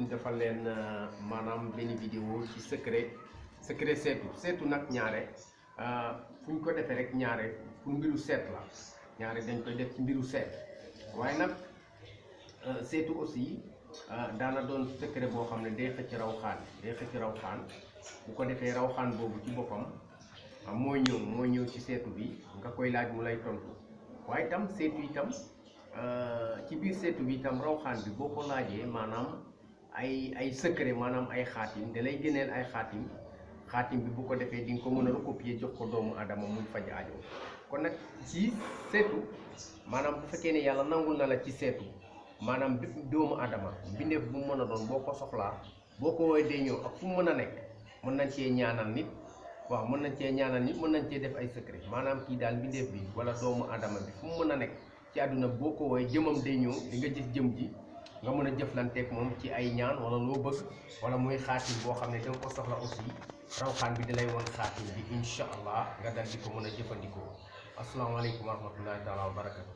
defal leen maanaam benn vidéo ci secret seetu nag ñaare fu ñu ko defee rek ñaare pour mbiru seet la ñaare dañ koy def ci mbiru seet waaye nag seetu aussi daana doon secret boo xam ne day xëcc rawxaan bu ko defee rawxaan boobu ci boppam moo ñëw ci seetu bi nga koy laaj mu lay tontu waaye itam seetu itam ci biir seetu bi itam rawxaan bi boo ko laajee maanaam ay secret maanaam ay xaatim da lay génneel ay xaatim bi bu ko defee di nga ko mën a recopier jox ko doomu adama muy faj aajo kon nag ci seetu maanaam bu fekkee ne yàlla nangul na la ci seetu maanaam bépp doomu adama mbindeef bu mu mën a doon boo ko soxlaa boo ko woowee day ñëw ak fu mu mën a nekk mën nañ cee ñaanal nit mën nañ cee def ay secret maanaam kii daal mbindeef bi wala doomu adama bi fu mu mën a nekk ci àdduna boo ko woowee jëmam day ñëw di nga gis jëm ji nga mën a jëflanteeg moom ci ay ñaan wala loo bëgg wala muy xaatim boo xam ne danga ko soxla aussi rawxaan bi dalay woon xaatim bi incha allah nga dal di ko mën a jëfandikoo asalaamaaleykum wa rahmatullahi taala wa barakatu